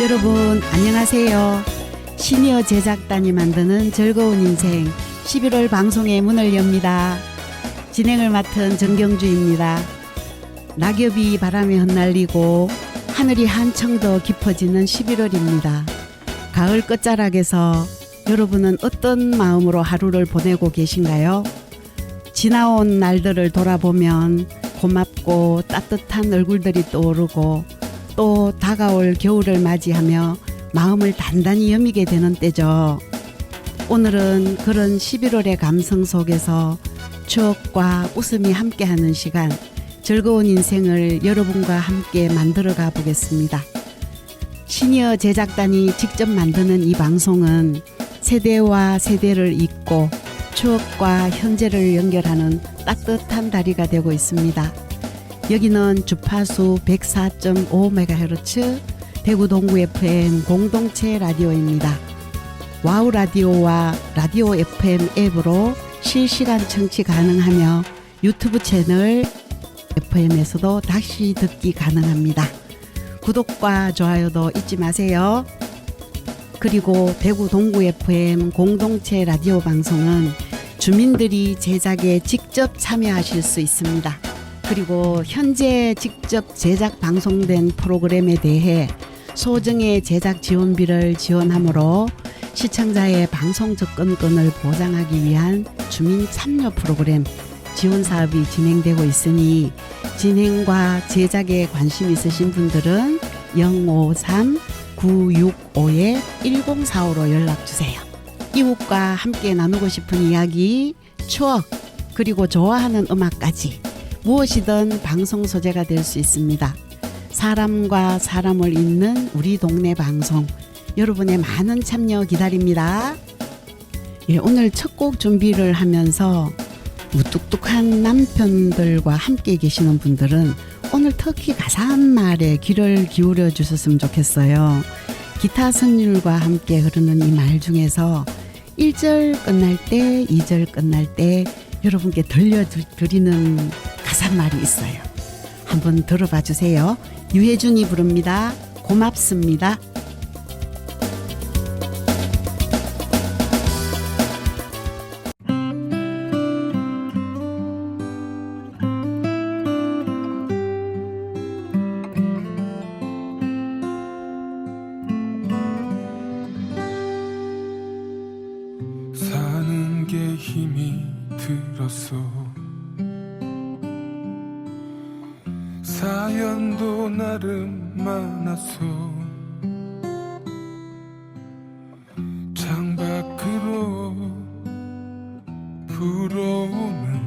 여러분 안녕하세요. 시니어 제작단이 만드는 즐거운 인생 11월 방송의 문을 엽니다. 진행을 맡은 정경주입니다. 낙엽이 바람에 흩날리고 하늘이 한층 더 깊어지는 11월입니다. 가을 끝자락에서 여러분은 어떤 마음으로 하루를 보내고 계신가요? 지나온 날들을 돌아보면 고맙고 따뜻한 얼굴들이 떠오르고 또 다가올 겨울을 맞이하며 마음을 단단히 여미게 되는 때죠. 오늘은 그런 11월의 감성 속에서 추억과 웃음이 함께하는 시간, 즐거운 인생을 여러분과 함께 만들어가 보겠습니다. 시니어 제작단이 직접 만드는 이 방송은 세대와 세대를 잇고 추억과 현재를 연결하는 따뜻한 다리가 되고 있습니다. 여기는 주파수 104.5MHz 대구 동구 FM 공동체 라디오입니다. 와우 라디오와 라디오 FM 앱으로 실시간 청취 가능하며 유튜브 채널 FM에서도 다시 듣기 가능합니다. 구독과 좋아요도 잊지 마세요. 그리고 대구 동구 FM 공동체 라디오 방송은 주민들이 제작에 직접 참여하실 수 있습니다. 그리고 현재 직접 제작 방송된 프로그램에 대해 소정의 제작 지원비를 지원하므로 시청자의 방송 접근권을 보장하기 위한 주민 참여 프로그램 지원 사업이 진행되고 있으니 진행과 제작에 관심 있으신 분들은 053-965-1045로 연락주세요. 이웃과 함께 나누고 싶은 이야기, 추억, 그리고 좋아하는 음악까지 무엇이든 방송 소재가 될 수 있습니다. 사람과 사람을 잇는 우리 동네 방송, 여러분의 많은 참여 기다립니다. 오늘 첫 곡 준비를 하면서 무뚝뚝한 남편들과 함께 계시는 분들은 오늘 특히 가사한 말에 귀를 기울여 주셨으면 좋겠어요. 기타 선율과 함께 흐르는 이 말 중에서 1절 끝날 때, 2절 끝날 때 여러분께 들려드리는 가사말이 있어요. 한번 들어봐 주세요. 유혜준이 부릅니다. 고맙습니다. 사는 게 힘이 들었어. 사연도 나름 많았어. 창밖으로 불어오는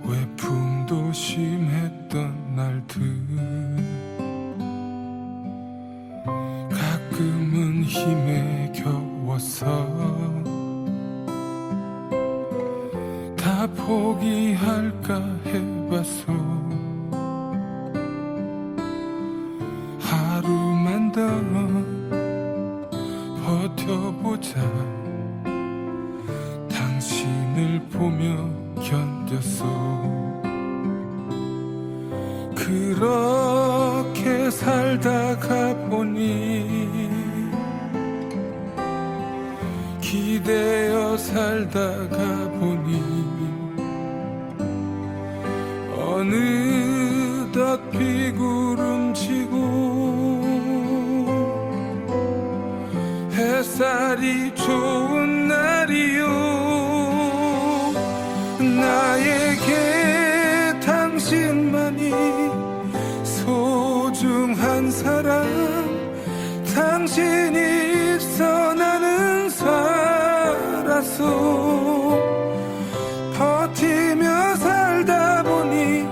외풍도 심했던 날들, 가끔은 힘에 겨웠어. 다 포기할까 해봤어. 하루만 더 버텨보자. 당신을 보며 견뎠어. 그렇게 살다가 보니, 기대어 살다가 보니 어느덧 비구름지고 햇살이 좋은 날이요. 나에게 당신만이 소중한 사람, 당신이 있어 나는 살았어. 버티며 살다 보니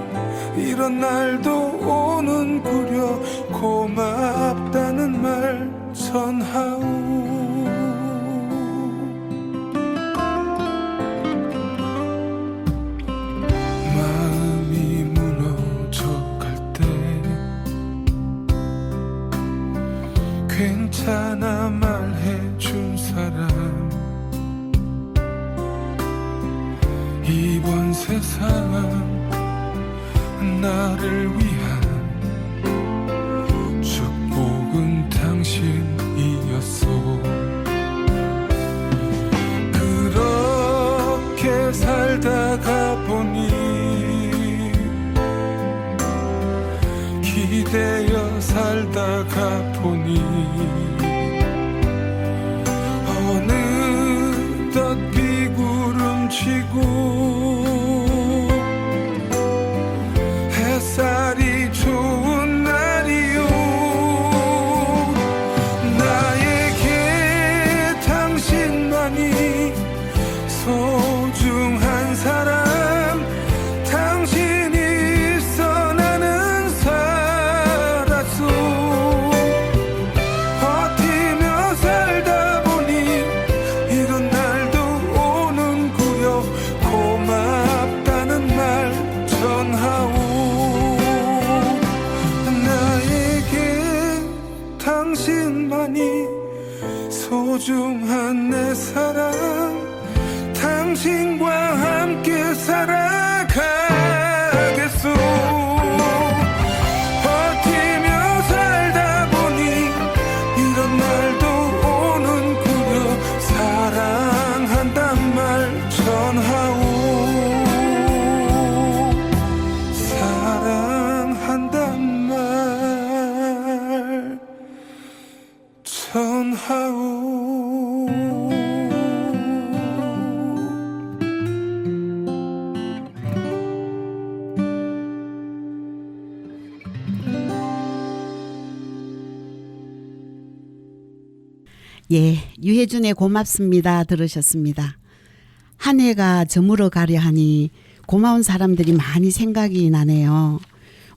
이런 날도 오는구려. 고맙다는 말 전하오. 마음이 무너져갈 때 괜찮아 말해준 사람, 이번 세상 나를 위한 축복을 살다가 보니 기대어 살다가 보니 어느덧 비구름치고 햇살이 좋은 날이요 나에게 당신만이 소중한 사람 당신이 있어 나는 살았어 버티며 살다 보니 이런 날도 오는구요 고맙다는 말 전하오 나에게 당신만이 소중한 내 사랑 당신과 함께 살아가겠소 버티며 살다 보니 이런 날도 오는구요 사랑한단 말 전하오 사랑한단 말 전하오 예, 유혜준의 고맙습니다 들으셨습니다. 한 해가 저물어 가려 하니 고마운 사람들이 많이 생각이 나네요.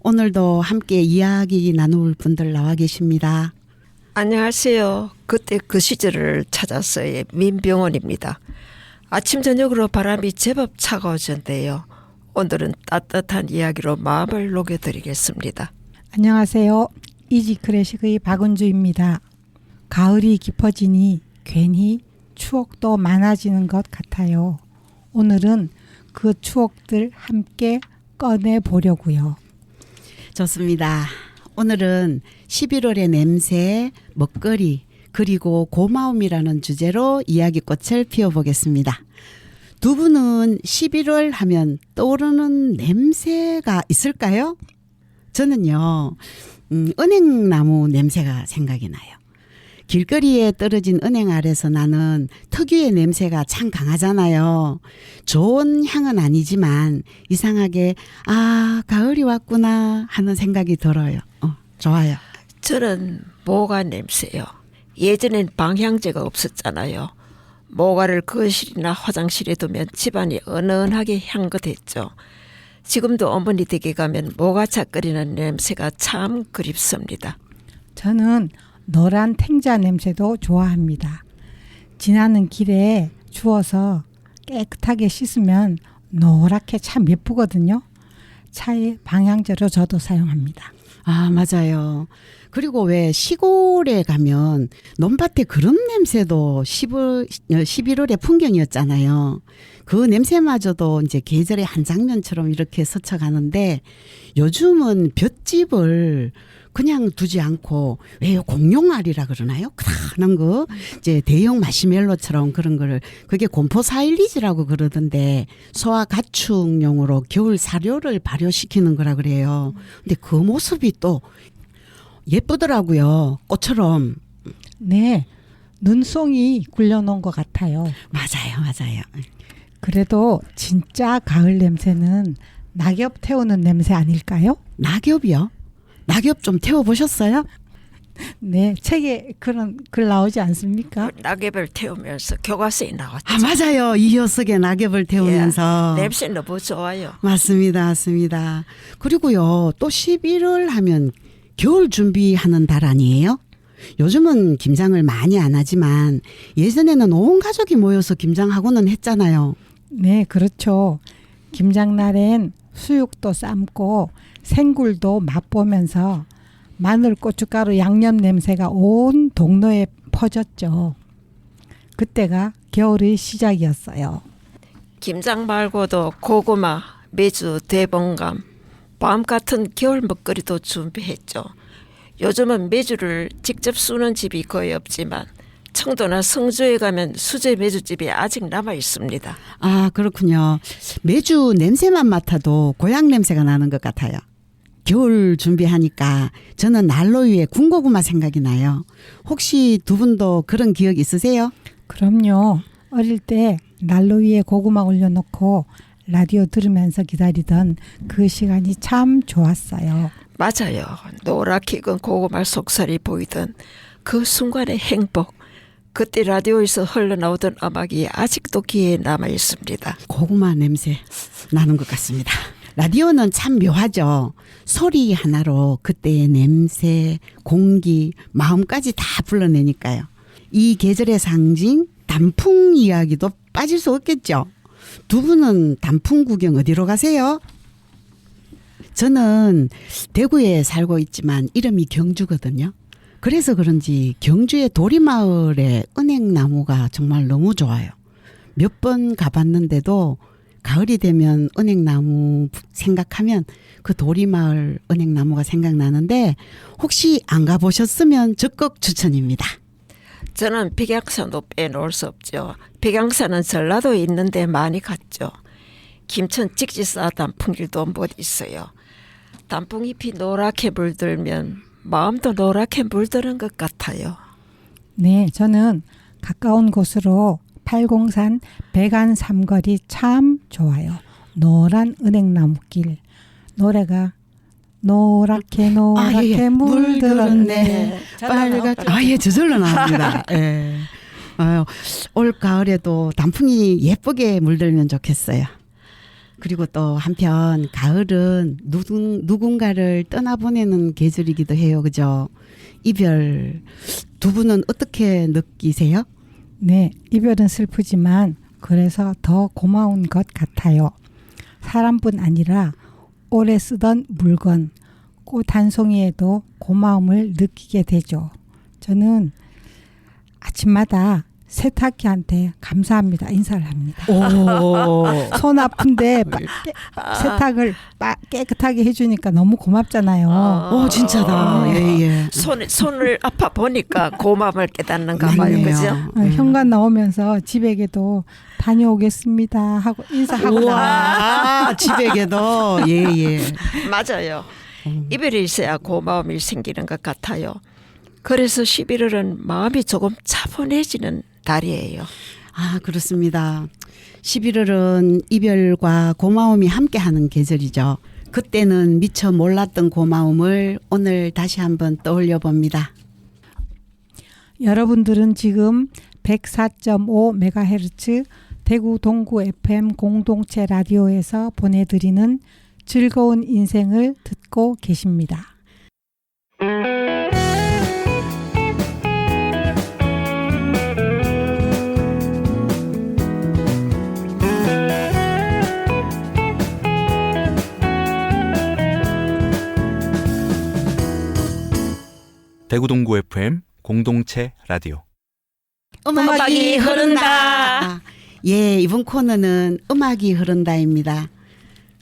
오늘도 함께 이야기 나눌 분들 나와 계십니다. 안녕하세요. 그때 그 시절을 찾았어요. 민병원입니다. 아침 저녁으로 바람이 제법 차가워졌는데요. 오늘은 따뜻한 이야기로 마음을 녹여드리겠습니다. 안녕하세요. 이지클래식의 박은주입니다. 가을이 깊어지니 괜히 추억도 많아지는 것 같아요. 오늘은 그 추억들 함께 꺼내보려고요. 좋습니다. 오늘은 11월의 냄새, 먹거리, 그리고 고마움이라는 주제로 이야기꽃을 피워보겠습니다. 두 분은 11월 하면 떠오르는 냄새가 있을까요? 저는요, 은행나무 냄새가 생각이 나요. 길거리에 떨어진 은행 아래서 나는 특유의 냄새가 참 강하잖아요. 좋은 향은 아니지만 이상하게 가을이 왔구나 하는 생각이 들어요. 좋아요. 저는 모가 냄새요. 예전엔 방향제가 없었잖아요. 모가를 거실이나 화장실에 두면 집안이 은은하게 향긋했죠. 지금도 어머니 댁에 가면 모가차 끓이는 냄새가 참 그립습니다. 저는 노란 탱자 냄새도 좋아합니다. 지나는 길에 주워서 깨끗하게 씻으면 노랗게 참 예쁘거든요. 차에 방향제로 저도 사용합니다. 맞아요. 그리고 왜 시골에 가면 논밭에 그름 냄새도 11월의 풍경이었잖아요. 그 냄새마저도 이제 계절의 한 장면처럼 이렇게 스쳐가는데 요즘은 볏짚을 그냥 두지 않고 왜 공룡알이라 그러나요? 크다는 거 이제 대형 마시멜로처럼 그런 거를 그게 곰포 사일리지라고 그러던데 소화 가축용으로 겨울 사료를 발효시키는 거라 그래요. 근데 그 모습이 또 예쁘더라고요. 꽃처럼. 네, 눈송이 굴려놓은 것 같아요. 맞아요. 그래도 진짜 가을 냄새는 낙엽 태우는 냄새 아닐까요? 낙엽이요? 낙엽 좀 태워보셨어요? 네, 책에 그런 글 나오지 않습니까? 낙엽을 태우면서 교과서에 나왔죠. 맞아요. 이효석의 낙엽을 태우면서. 냄새 너무 좋아요. 맞습니다. 그리고요, 또 11월 하면 겨울 준비하는 달 아니에요? 요즘은 김장을 많이 안 하지만 예전에는 온 가족이 모여서 김장하고는 했잖아요. 네, 그렇죠. 김장날엔 수육도 삶고 생굴도 맛보면서 마늘, 고춧가루, 양념 냄새가 온 동네에 퍼졌죠. 그때가 겨울의 시작이었어요. 김장 말고도 고구마, 메주, 대봉감, 밤 같은 겨울 먹거리도 준비했죠. 요즘은 메주를 직접 쑤는 집이 거의 없지만 청도나 성주에 가면 수제 메주집이 아직 남아 있습니다. 아, 그렇군요. 매주 냄새만 맡아도 고향 냄새가 나는 것 같아요. 겨울 준비하니까 저는 난로 위에 군고구마 생각이 나요. 혹시 두 분도 그런 기억 있으세요? 그럼요. 어릴 때 난로 위에 고구마 올려놓고 라디오 들으면서 기다리던 그 시간이 참 좋았어요. 맞아요. 노랗게 익은 고구마 속살이 보이던 그 순간의 행복. 그때 라디오에서 흘러나오던 음악이 아직도 귀에 남아 있습니다. 고구마 냄새 나는 것 같습니다. 라디오는 참 묘하죠. 소리 하나로 그때의 냄새, 공기, 마음까지 다 불러내니까요. 이 계절의 상징 단풍 이야기도 빠질 수 없겠죠. 두 분은 단풍 구경 어디로 가세요? 저는 대구에 살고 있지만 이름이 경주거든요. 그래서 그런지 경주의 도리마을의 은행나무가 정말 너무 좋아요. 몇 번 가봤는데도 가을이 되면 은행나무 생각하면 그 도리마을 은행나무가 생각나는데 혹시 안 가보셨으면 적극 추천입니다. 저는 백양산도 빼놓을 수 없죠. 백양산은 전라도에 있는데 많이 갔죠. 김천 직지사 단풍길도 못 있어요. 단풍잎이 노랗게 물들면 마음도 노랗게 물드는 것 같아요. 네, 저는 가까운 곳으로 팔공산 백안 삼거리 참 좋아요. 노란 은행나무길. 노래가 노랗게 노랗게 물들었네. 빨갛게. 예, 저절로 나옵니다. 예. 아유, 올 가을에도 단풍이 예쁘게 물들면 좋겠어요. 그리고 또 한편 가을은 누군가를 떠나보내는 계절이기도 해요. 그죠? 이별 두 분은 어떻게 느끼세요? 네, 이별은 슬프지만 그래서 더 고마운 것 같아요. 사람뿐 아니라 오래 쓰던 물건, 꽃 한 송이에도 고마움을 느끼게 되죠. 저는 아침마다 세탁기한테 감사합니다. 인사를 합니다. 오. 손 아픈데 세탁을 깨끗하게 해주니까 너무 고맙잖아요. 오, 진짜다. 예, 예. 손을 아파 보니까 고마움을 깨닫는가 봐요. 맞네요. 그죠? 현관 나오면서 집에게도 다녀오겠습니다 하고 인사하고 나와요. 우와, 집에게도. 예, 예. 맞아요. 이별이 있어야 고마움이 생기는 것 같아요. 그래서 11월은 마음이 조금 차분해지는 달이에요. 아, 그렇습니다. 11월은 이별과 고마움이 함께하는 계절이죠. 그때는 미처 몰랐던 고마움을 오늘 다시 한번 떠올려 봅니다. 여러분들은 지금 104.5MHz 대구 동구 FM 공동체 라디오에서 보내드리는 즐거운 인생을 듣고 계십니다. 대구 동구 FM 공동체 라디오. 음악이 흐른다. 예, 이번 코너는 음악이 흐른다입니다.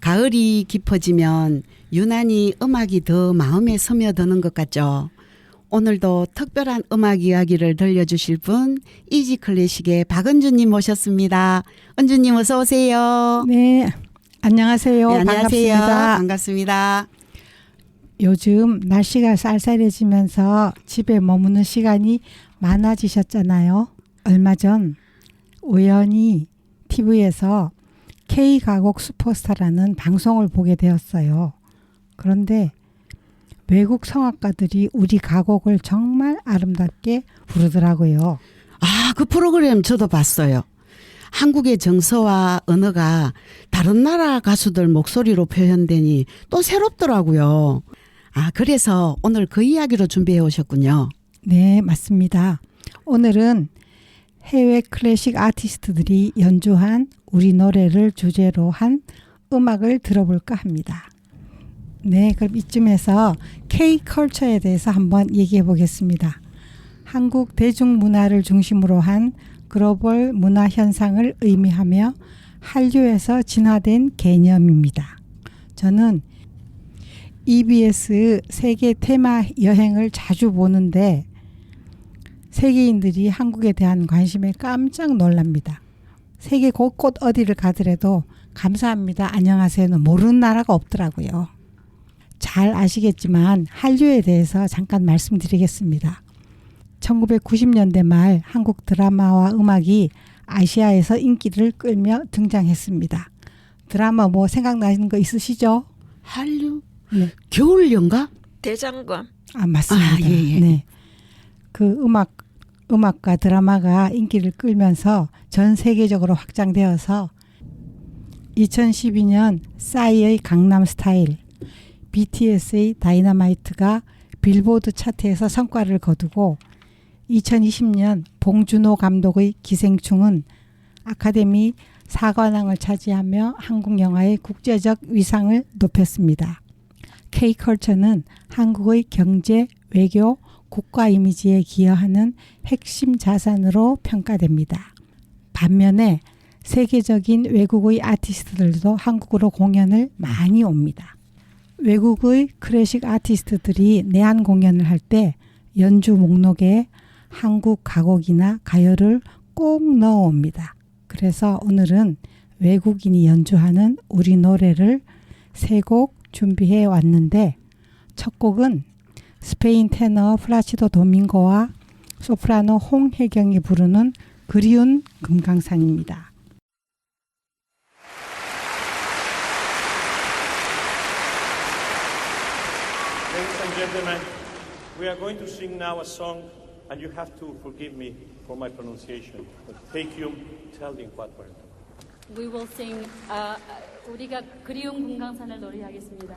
가을이 깊어지면 유난히 음악이 더 마음에 스며드는 것 같죠. 오늘도 특별한 음악 이야기를 들려주실 분 이지클래식의 박은주님 모셨습니다. 은주님 어서 오세요. 네, 안녕하세요. 네, 안녕하세요. 반갑습니다. 반갑습니다. 요즘 날씨가 쌀쌀해지면서 집에 머무는 시간이 많아지셨잖아요. 얼마 전 우연히 TV에서 K가곡 슈퍼스타라는 방송을 보게 되었어요. 그런데 외국 성악가들이 우리 가곡을 정말 아름답게 부르더라고요. 아, 그 프로그램 저도 봤어요. 한국의 정서와 언어가 다른 나라 가수들 목소리로 표현되니 또 새롭더라고요. 아, 그래서 오늘 그 이야기로 준비해 오셨군요. 네, 맞습니다. 오늘은 해외 클래식 아티스트들이 연주한 우리 노래를 주제로 한 음악을 들어볼까 합니다. 네, 그럼 이쯤에서 K-컬처에 대해서 한번 얘기해 보겠습니다. 한국 대중문화를 중심으로 한 글로벌 문화 현상을 의미하며 한류에서 진화된 개념입니다. 저는 EBS 세계 테마 여행을 자주 보는데 세계인들이 한국에 대한 관심에 깜짝 놀랍니다. 세계 곳곳 어디를 가더라도 감사합니다, 안녕하세요는 모르는 나라가 없더라고요. 잘 아시겠지만 한류에 대해서 잠깐 말씀드리겠습니다. 1990년대 말 한국 드라마와 음악이 아시아에서 인기를 끌며 등장했습니다. 드라마 뭐 생각나는 거 있으시죠? 한류? 네. 겨울연가? 대장금. 맞습니다. 아, 예, 예. 네. 그 음악과 드라마가 인기를 끌면서 전 세계적으로 확장되어서 2012년 싸이의 강남 스타일, BTS의 다이너마이트가 빌보드 차트에서 성과를 거두고 2020년 봉준호 감독의 기생충은 아카데미 사관왕을 차지하며 한국 영화의 국제적 위상을 높였습니다. K컬처는 한국의 경제, 외교, 국가 이미지에 기여하는 핵심 자산으로 평가됩니다. 반면에 세계적인 외국의 아티스트들도 한국으로 공연을 많이 옵니다. 외국의 클래식 아티스트들이 내한 공연을 할 때 연주 목록에 한국 가곡이나 가요를 꼭 넣어옵니다. 그래서 오늘은 외국인이 연주하는 우리 노래를 3곡 준비해 왔는데, 첫 곡은 스페인 테너 플라시도 도밍고와 소프라노 홍혜경이 부르는 그리운 금강산입니다. Ladies and gentlemen, we are going to sing now a song, and you have to forgive me for my pronunciation. Take telling what word. We will sing. 우리가 그리운 금강산을 노래하겠습니다.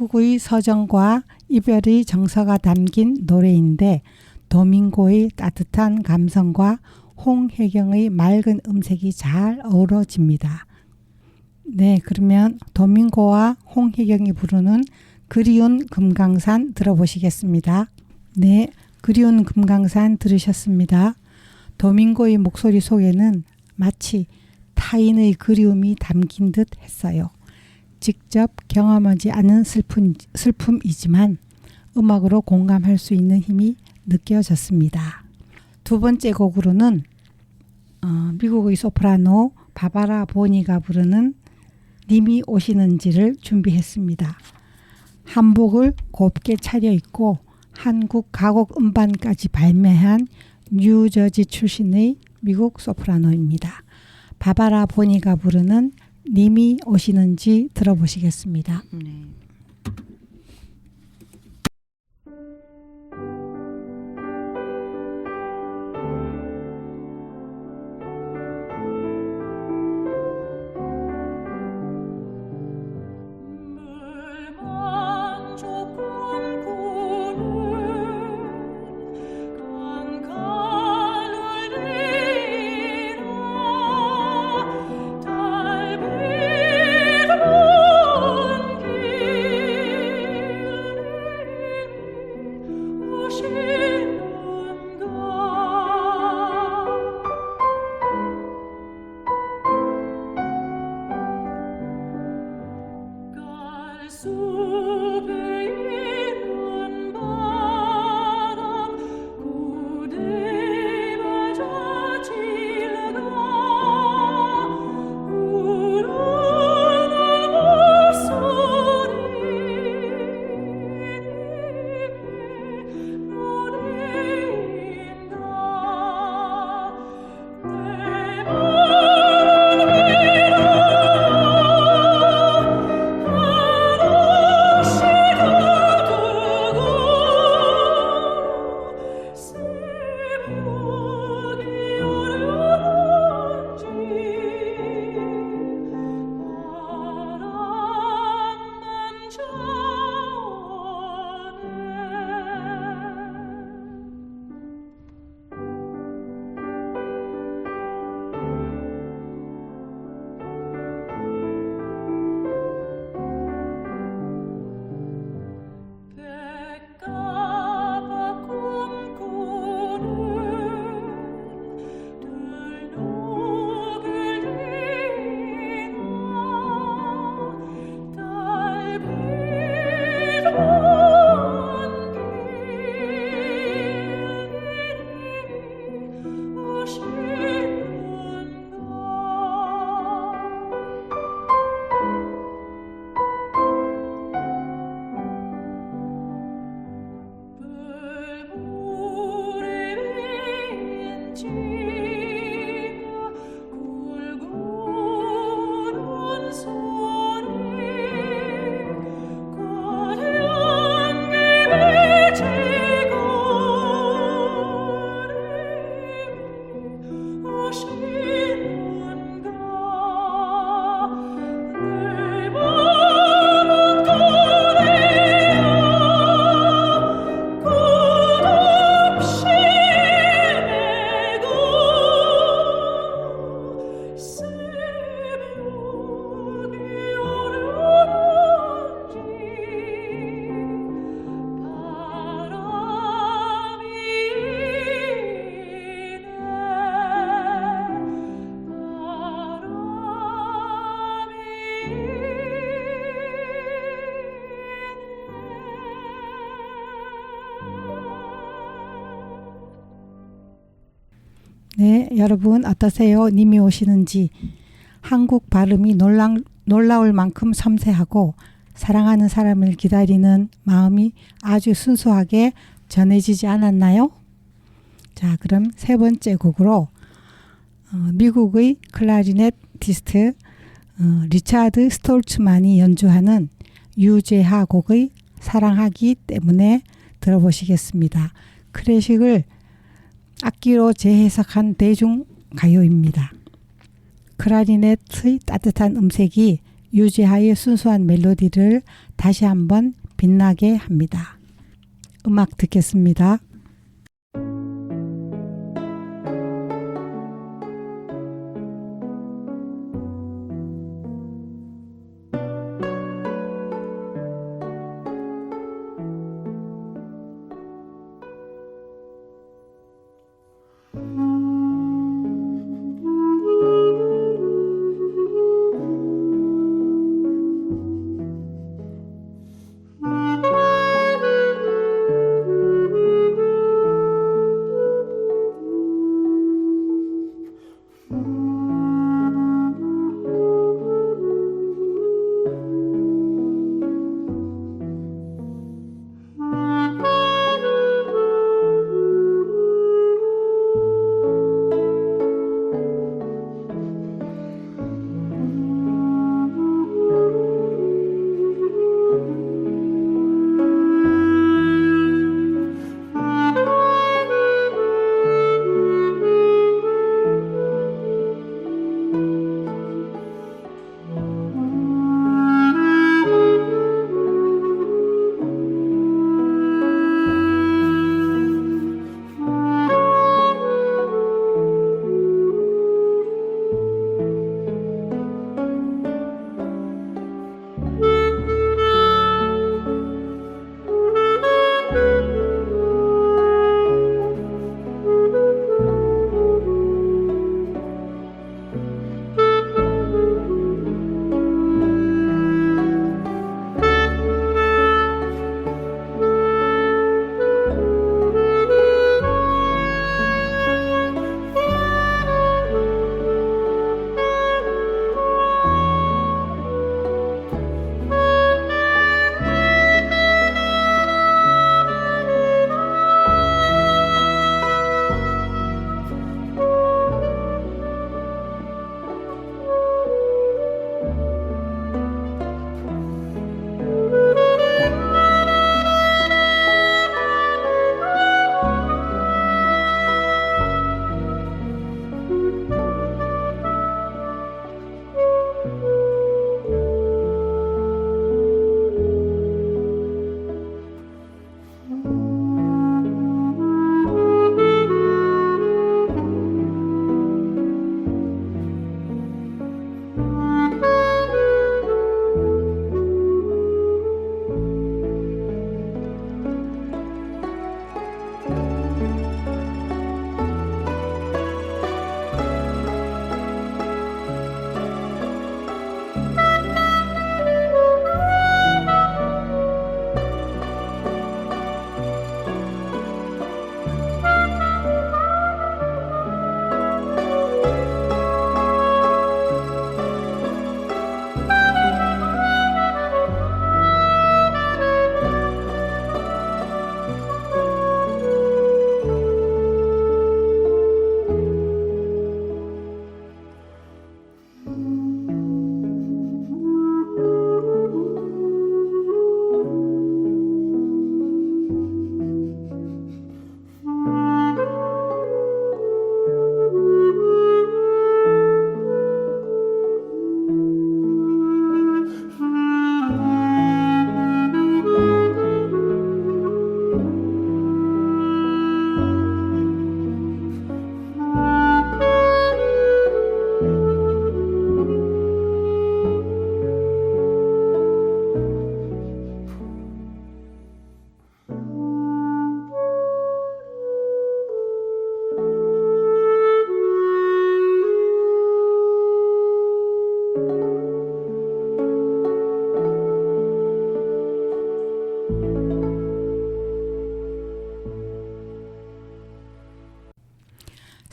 한국의 서정과 이별의 정서가 담긴 노래인데 도밍고의 따뜻한 감성과 홍혜경의 맑은 음색이 잘 어우러집니다. 네, 그러면 도밍고와 홍혜경이 부르는 그리운 금강산 들어보시겠습니다. 네, 그리운 금강산 들으셨습니다. 도밍고의 목소리 속에는 마치 타인의 그리움이 담긴 듯 했어요. 직접 경험하지 않은 슬픔이지만 음악으로 공감할 수 있는 힘이 느껴졌습니다. 두 번째 곡으로는 미국의 소프라노 바바라 보니가 부르는 님이 오시는지를 준비했습니다. 한복을 곱게 차려입고 한국 가곡 음반까지 발매한 뉴저지 출신의 미국 소프라노입니다. 바바라 보니가 부르는 님이 오시는지 들어보시겠습니다. 네. 네, 여러분 어떠세요? 님이 오시는지. 한국 발음이 놀라울 만큼 섬세하고 사랑하는 사람을 기다리는 마음이 아주 순수하게 전해지지 않았나요? 자, 그럼 세 번째 곡으로 미국의 클라리넷티스트 리차드 스톨츠만이 연주하는 유재하 곡의 사랑하기 때문에 들어보시겠습니다. 클래식을 악기로 재해석한 대중가요입니다. 클라리넷의 따뜻한 음색이 유지하의 순수한 멜로디를 다시 한번 빛나게 합니다. 음악 듣겠습니다.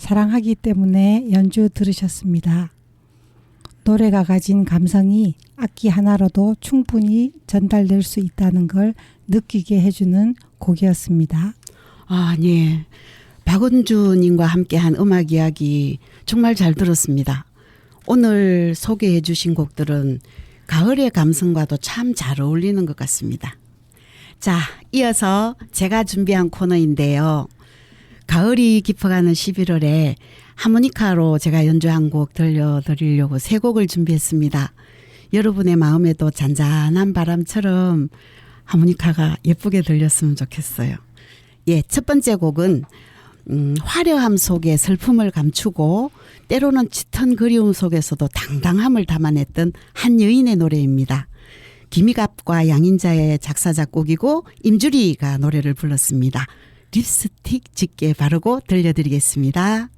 사랑하기 때문에 연주 들으셨습니다. 노래가 가진 감성이 악기 하나로도 충분히 전달될 수 있다는 걸 느끼게 해주는 곡이었습니다. 아, 네. 박은주님과 함께한 음악 이야기 정말 잘 들었습니다. 오늘 소개해 주신 곡들은 가을의 감성과도 참 잘 어울리는 것 같습니다. 자, 이어서 제가 준비한 코너인데요. 가을이 깊어가는 11월에 하모니카로 제가 연주한 곡 들려드리려고 세 곡을 준비했습니다. 여러분의 마음에도 잔잔한 바람처럼 하모니카가 예쁘게 들렸으면 좋겠어요. 예, 첫 번째 곡은 화려함 속에 슬픔을 감추고 때로는 짙은 그리움 속에서도 당당함을 담아냈던 한 여인의 노래입니다. 김희갑과 양인자의 작사 작곡이고 임주리가 노래를 불렀습니다. 립스틱 짙게 바르고 들려드리겠습니다.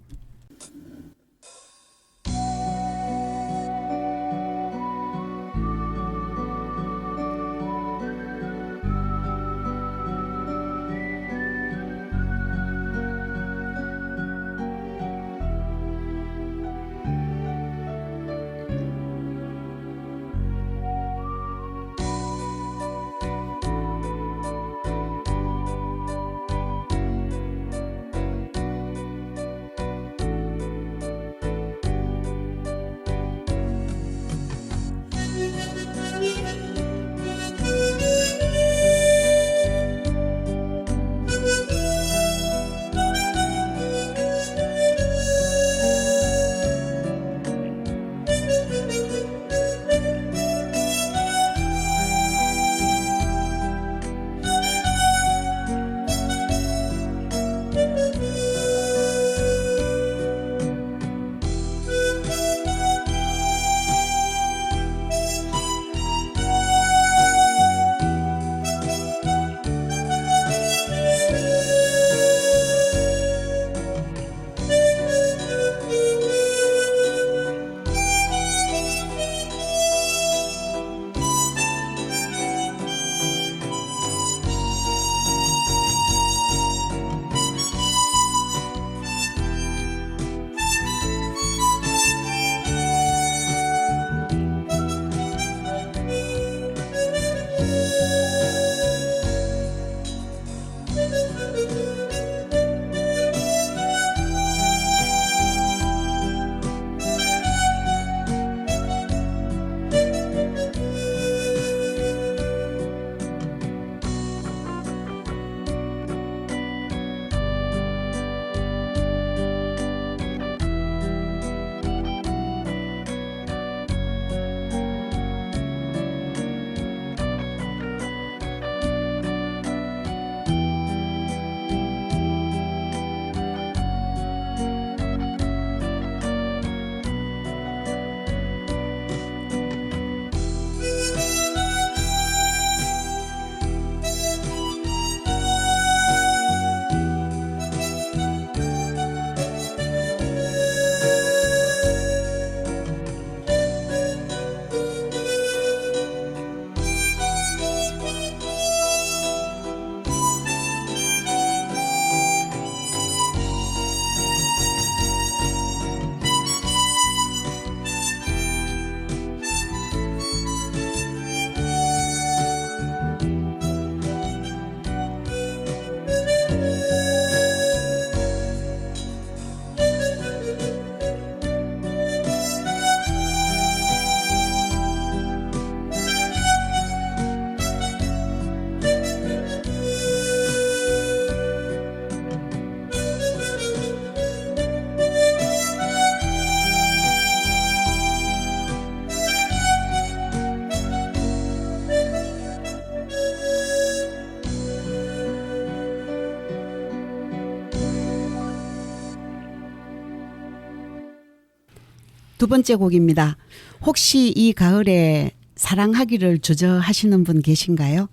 두 번째 곡입니다. 혹시 이 가을에 사랑하기를 주저하시는 분 계신가요?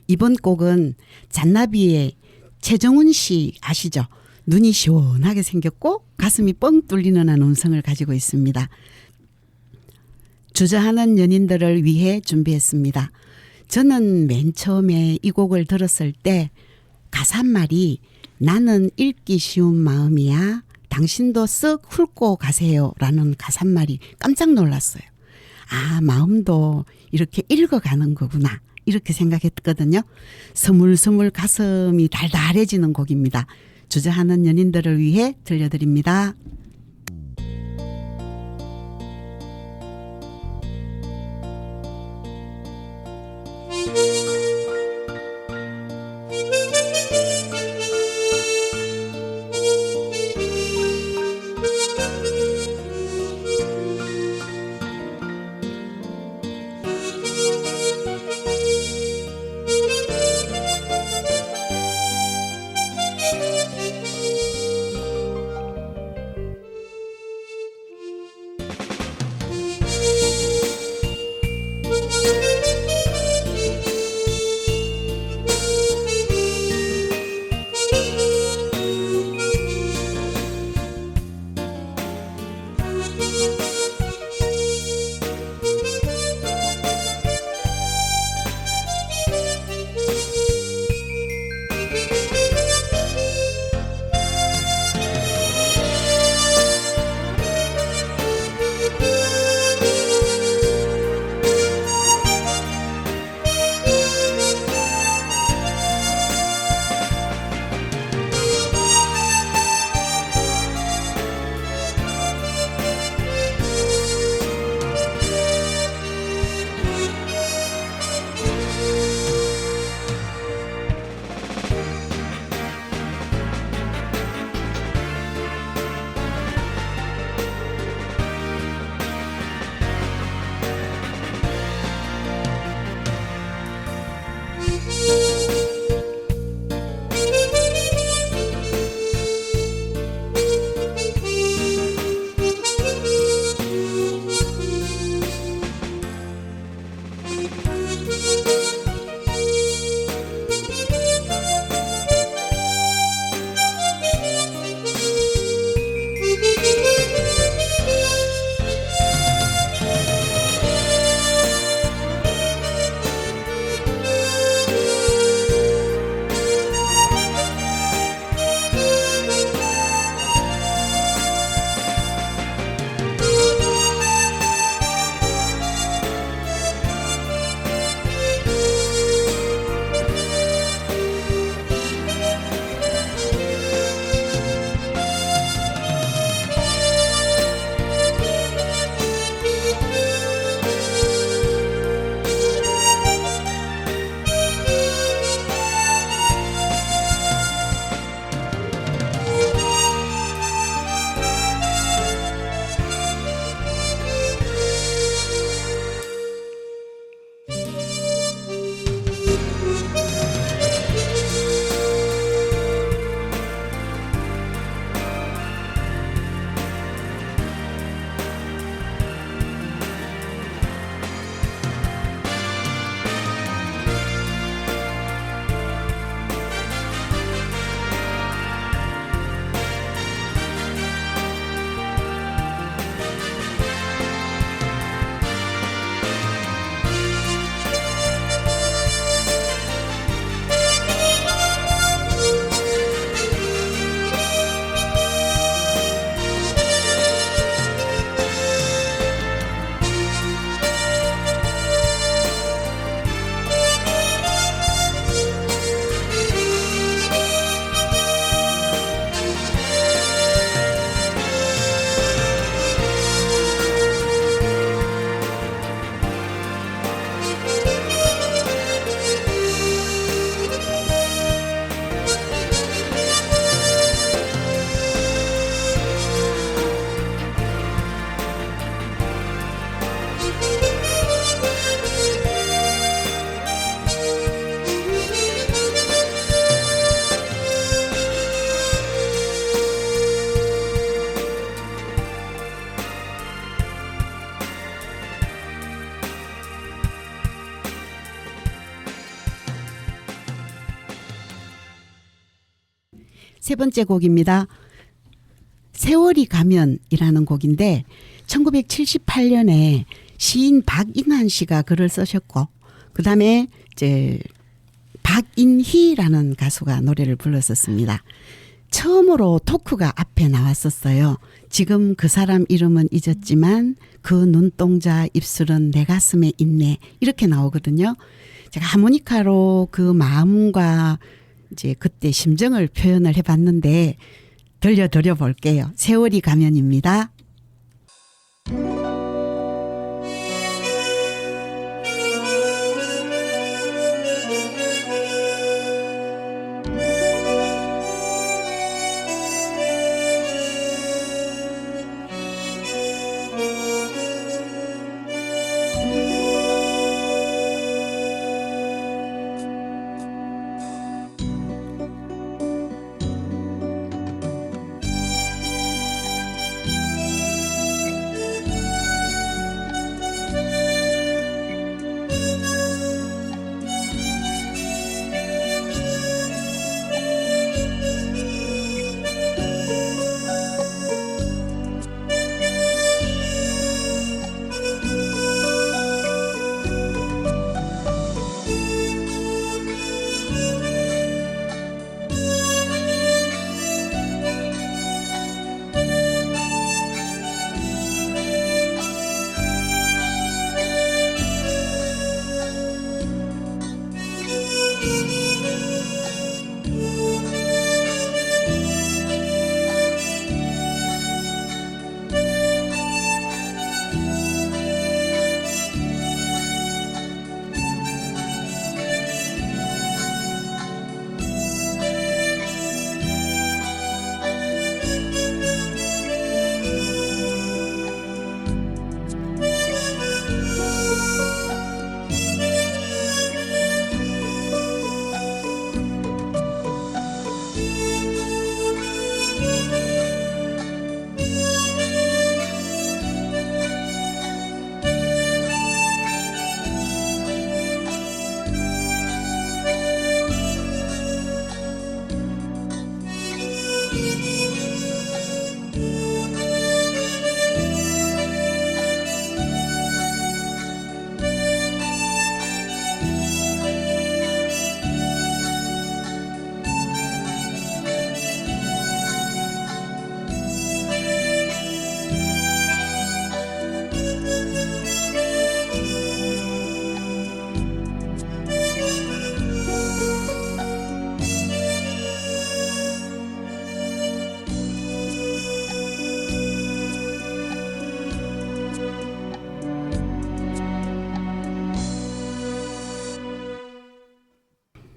이번 곡은 잔나비의 최정훈 씨 아시죠? 눈이 시원하게 생겼고 가슴이 뻥 뚫리는 한 음성을 가지고 있습니다. 주저하는 연인들을 위해 준비했습니다. 저는 맨 처음에 이 곡을 들었을 때 가사 한 말이 나는 읽기 쉬운 마음이야. 당신도 쓱 훑고 가세요. 라는 가사 한 말이 깜짝 놀랐어요. 아, 마음도 이렇게 읽어가는 거구나. 이렇게 생각했거든요. 스물스물 가슴이 달달해지는 곡입니다. 주저하는 연인들을 위해 들려드립니다. 세 번째 곡입니다. 세월이 가면이라는 곡인데 1978년에 시인 박인환 씨가 글을 쓰셨고 그다음에 이제 박인희라는 가수가 노래를 불렀었습니다. 처음으로 토크가 앞에 나왔었어요. 지금 그 사람 이름은 잊었지만 그 눈동자 입술은 내 가슴에 있네. 이렇게 나오거든요. 제가 하모니카로 그 마음과 이제 그때 심정을 표현을 해봤는데 들려드려 볼게요. 세월이 가면입니다.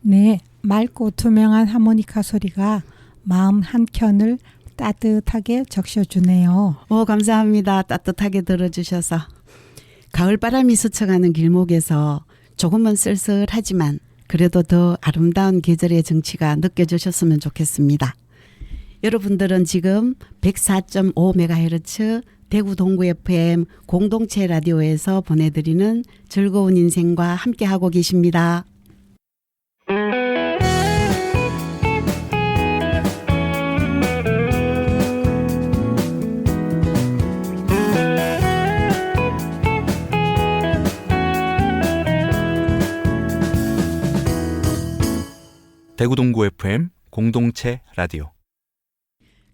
네, 맑고 투명한 하모니카 소리가 마음 한켠을 따뜻하게 적셔주네요. 감사합니다. 따뜻하게 들어주셔서. 가을바람이 스쳐가는 길목에서 조금은 쓸쓸하지만 그래도 더 아름다운 계절의 정취가 느껴지셨으면 좋겠습니다. 여러분들은 지금 104.5MHz 대구 동구 FM 공동체 라디오에서 보내드리는 즐거운 인생과 함께하고 계십니다. 대구 동구 FM 공동체 라디오.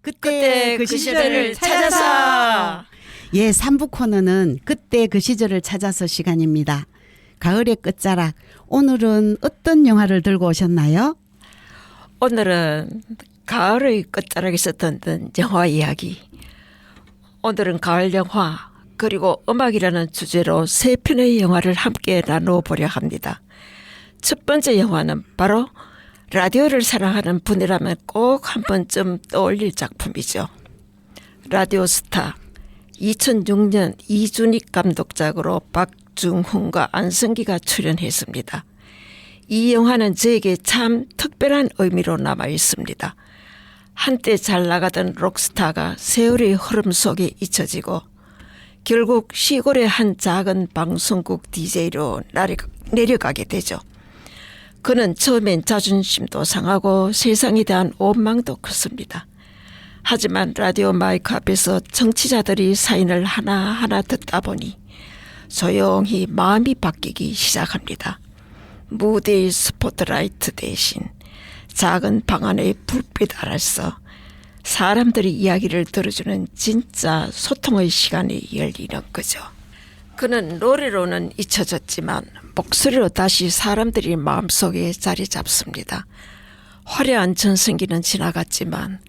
그때 그 시절을 찾아서. 예, 3부 코너는 그때 그 시절을 찾아서 시간입니다. 가을의 끝자락, 오늘은 어떤 영화를 들고 오셨나요? 오늘은 가을의 끝자락에 있었던 영화 이야기. 오늘은 가을 영화 그리고 음악이라는 주제로 세 편의 영화를 함께 나눠보려 합니다. 첫 번째 영화는 바로 라디오를 사랑하는 분이라면 꼭 한 번쯤 떠올릴 작품이죠. 라디오 스타 2006년 이준익 감독작으로 박중훈과 안성기가 출연했습니다. 이 영화는 저에게 참 특별한 의미로 남아 있습니다. 한때 잘 나가던 록스타가 세월의 흐름 속에 잊혀지고 결국 시골의 한 작은 방송국 DJ로 내려가게 되죠. 그는 처음엔 자존심도 상하고 세상에 대한 원망도 컸습니다. 하지만 라디오 마이크 앞에서 청취자들이 사인을 하나하나 듣다 보니 조용히 마음이 바뀌기 시작합니다. 무대의 스포트라이트 대신 작은 방 안의 불빛 아래서 사람들이 이야기를 들어주는 진짜 소통의 시간이 열리는 거죠. 그는 노래로는 잊혀졌지만 목소리로 다시 사람들이 마음속에 자리 잡습니다. 화려한 전성기는 지나갔지만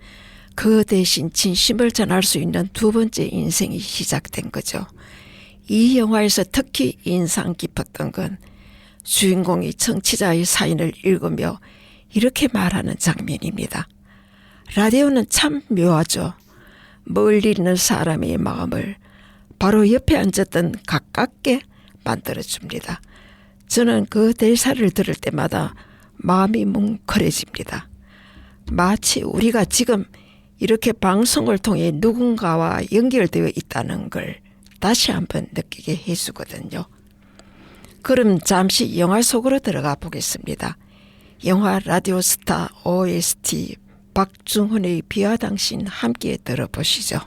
그 대신 진심을 전할 수 있는 두 번째 인생이 시작된 거죠. 이 영화에서 특히 인상 깊었던 건 주인공이 청취자의 사인을 읽으며 이렇게 말하는 장면입니다. 라디오는 참 묘하죠. 멀리 있는 사람의 마음을 바로 옆에 앉았던 가깝게 만들어줍니다. 저는 그 대사를 들을 때마다 마음이 뭉클해집니다. 마치 우리가 지금 이렇게 방송을 통해 누군가와 연결되어 있다는 걸 다시 한번 느끼게 해주거든요. 그럼 잠시 영화 속으로 들어가 보겠습니다. 영화 라디오스타 OST 박중훈의 비와 당신 함께 들어보시죠.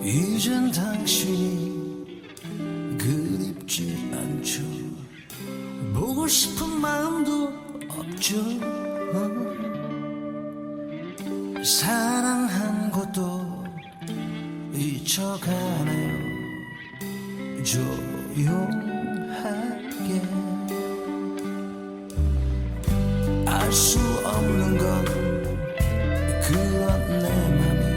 이젠 당신이 그립지 않죠. 보고 싶은 마음도 없죠. 사랑한 것도 잊혀가네요. 조용하게 알 수 없는 건 그런 내 맘이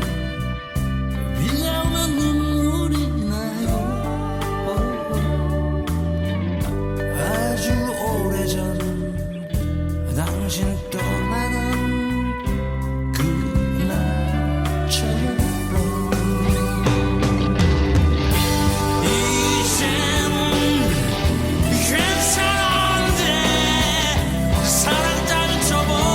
비가 오면 눈물이 나요. 아주 오래전 당신 떠나는 그날처럼 이젠 괜찮은데 사랑 따윈 접어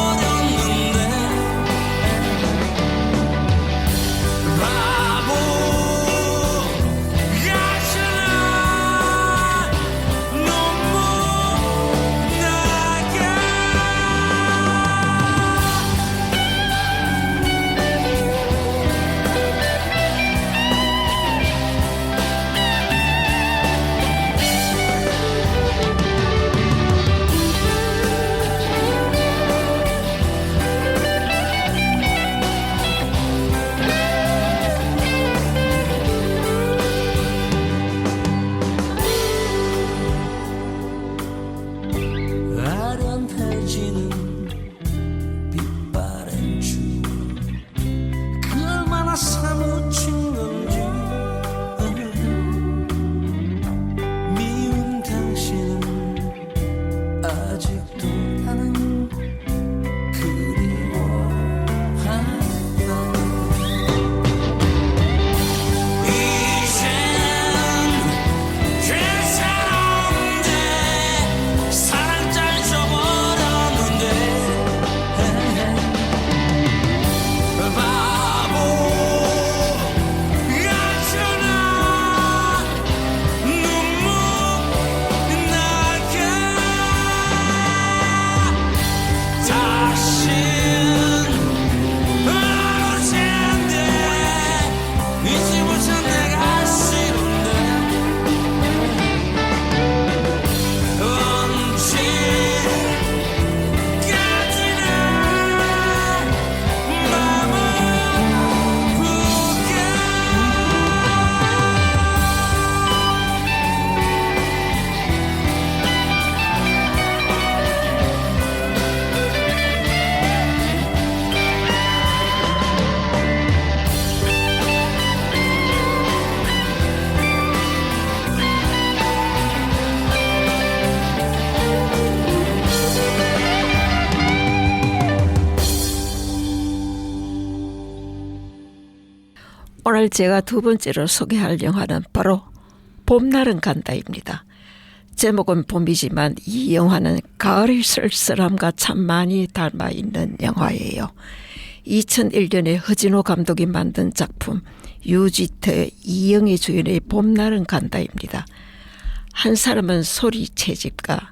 오늘 제가 두 번째로 소개할 영화는 바로 봄날은 간다입니다. 제목은 봄이지만 이 영화는 가을의 쓸쓸함과 참 많이 닮아 있는 영화예요. 2001년에 허진호 감독이 만든 작품 유지태, 이영애 주연의 봄날은 간다입니다. 한 사람은 소리 채집가,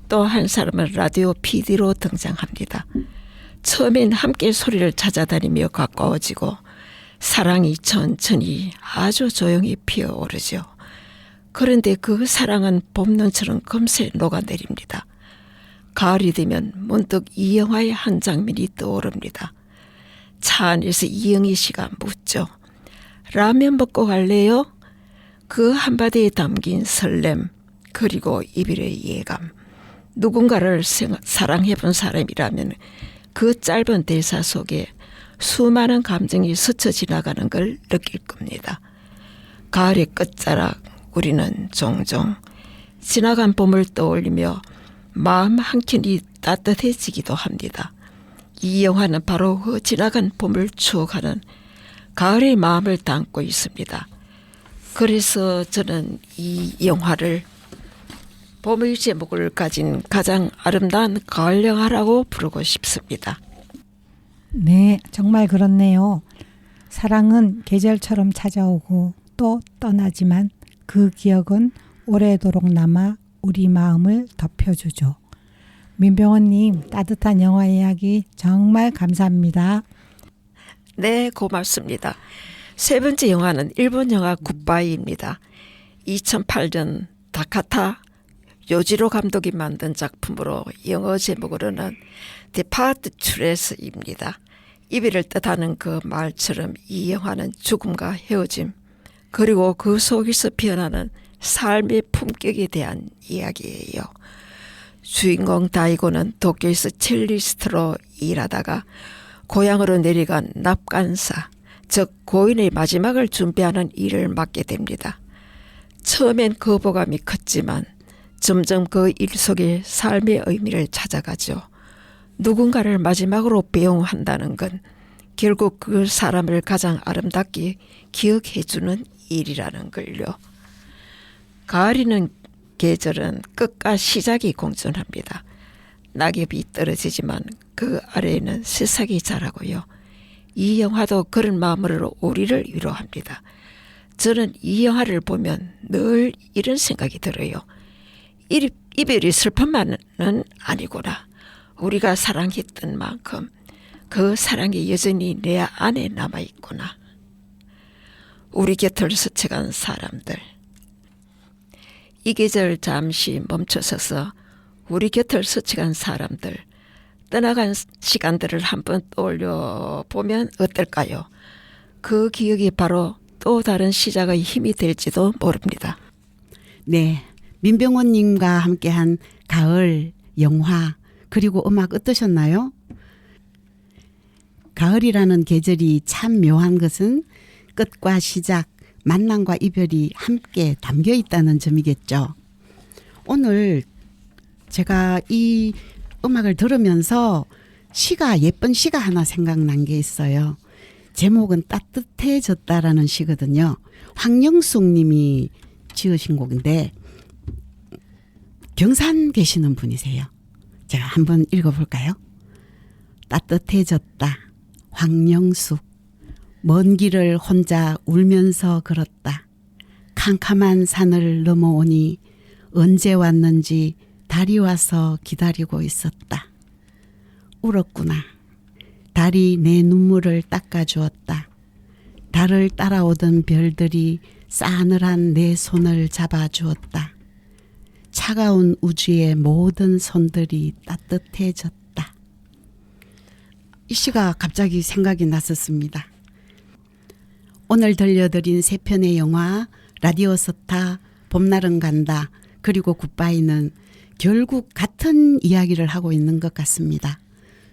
또 한 사람은 라디오 PD로 등장합니다. 처음엔 함께 소리를 찾아다니며 가까워지고 사랑이 천천히 아주 조용히 피어오르죠. 그런데 그 사랑은 봄눈처럼 금세 녹아내립니다. 가을이 되면 문득 이 영화의 한 장면이 떠오릅니다. 차 안에서 이영희 씨가 묻죠. 라면 먹고 갈래요? 그 한마디에 담긴 설렘 그리고 이별의 예감. 누군가를 사랑해본 사람이라면 그 짧은 대사 속에 수많은 감정이 스쳐 지나가는 걸 느낄 겁니다. 가을의 끝자락 우리는 종종 지나간 봄을 떠올리며 마음 한켠이 따뜻해지기도 합니다. 이 영화는 바로 그 지나간 봄을 추억하는 가을의 마음을 담고 있습니다. 그래서 저는 이 영화를 봄의 제목을 가진 가장 아름다운 가을 영화라고 부르고 싶습니다. 네, 정말 그렇네요. 사랑은 계절처럼 찾아오고 또 떠나지만 그 기억은 오래도록 남아 우리 마음을 덮여주죠. 민병헌님, 따뜻한 영화 이야기 정말 감사합니다. 네, 고맙습니다. 세 번째 영화는 일본 영화 굿바이입니다. 2008년 다카타 요지로 감독이 만든 작품으로 영어 제목으로는 Depart Trace입니다. 이별을 뜻하는 그 말처럼 이 영화는 죽음과 헤어짐 그리고 그 속에서 피어나는 삶의 품격에 대한 이야기예요. 주인공 다이고는 도쿄에서 첼리스트로 일하다가 고향으로 내려간 납간사, 즉 고인의 마지막을 준비하는 일을 맡게 됩니다. 처음엔 거부감이 컸지만 점점 그 일 속에 삶의 의미를 찾아가죠. 누군가를 마지막으로 배웅한다는 건 결국 그 사람을 가장 아름답게 기억해주는 일이라는 걸요. 가을이는 계절은 끝과 시작이 공존합니다. 낙엽이 떨어지지만 그 아래에는 새싹이 자라고요. 이 영화도 그런 마음으로 우리를 위로합니다. 저는 이 영화를 보면 늘 이런 생각이 들어요. 이별이 슬픔만은 아니구나. 우리가 사랑했던 만큼 그 사랑이 여전히 내 안에 남아있구나. 우리 곁을 스쳐간 사람들. 이 계절 잠시 멈춰서서 우리 곁을 스쳐간 사람들, 떠나간 시간들을 한번 떠올려 보면 어떨까요? 그 기억이 바로 또 다른 시작의 힘이 될지도 모릅니다. 네, 민병헌님과 함께한 가을 영화 그리고 음악 어떠셨나요? 가을이라는 계절이 참 묘한 것은 끝과 시작, 만남과 이별이 함께 담겨 있다는 점이겠죠. 오늘 제가 이 음악을 들으면서 예쁜 시가 하나 생각난 게 있어요. 제목은 따뜻해졌다라는 시거든요. 황영숙 님이 지으신 곡인데 경산 계시는 분이세요. 제가 한번 읽어볼까요? 따뜻해졌다. 황영숙. 먼 길을 혼자 울면서 걸었다. 캄캄한 산을 넘어오니 언제 왔는지 달이 와서 기다리고 있었다. 울었구나. 달이 내 눈물을 닦아주었다. 달을 따라오던 별들이 싸늘한 내 손을 잡아주었다. 차가운 우주의 모든 손들이 따뜻해졌다. 이 시가 갑자기 생각이 났었습니다. 오늘 들려드린 세 편의 영화 라디오 스타, 봄날은 간다, 그리고 굿바이는 결국 같은 이야기를 하고 있는 것 같습니다.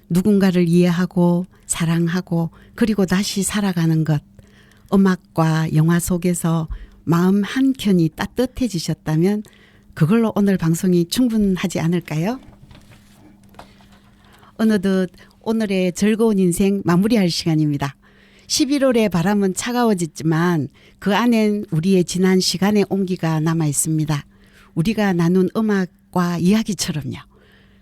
누군가를 이해하고 사랑하고 그리고 다시 살아가는 것. 음악과 영화 속에서 마음 한켠이 따뜻해지셨다면 그걸로 오늘 방송이 충분하지 않을까요? 어느덧 오늘의 즐거운 인생 마무리할 시간입니다. 11월의 바람은 차가워졌지만 그 안엔 우리의 지난 시간의 온기가 남아 있습니다. 우리가 나눈 음악과 이야기처럼요.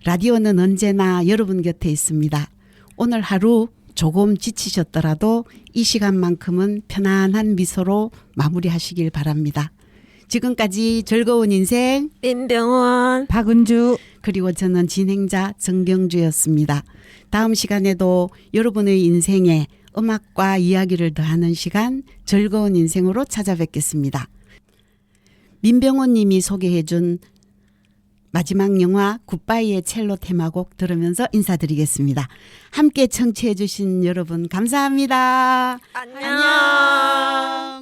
라디오는 언제나 여러분 곁에 있습니다. 오늘 하루 조금 지치셨더라도 이 시간만큼은 편안한 미소로 마무리하시길 바랍니다. 지금까지 즐거운 인생 민병원 박은주 그리고 저는 진행자 정경주였습니다. 다음 시간에도 여러분의 인생에 음악과 이야기를 더하는 시간 즐거운 인생으로 찾아뵙겠습니다. 민병원 님이 소개해준 마지막 영화 굿바이의 첼로 테마곡 들으면서 인사드리겠습니다. 함께 청취해 주신 여러분 감사합니다. 안녕.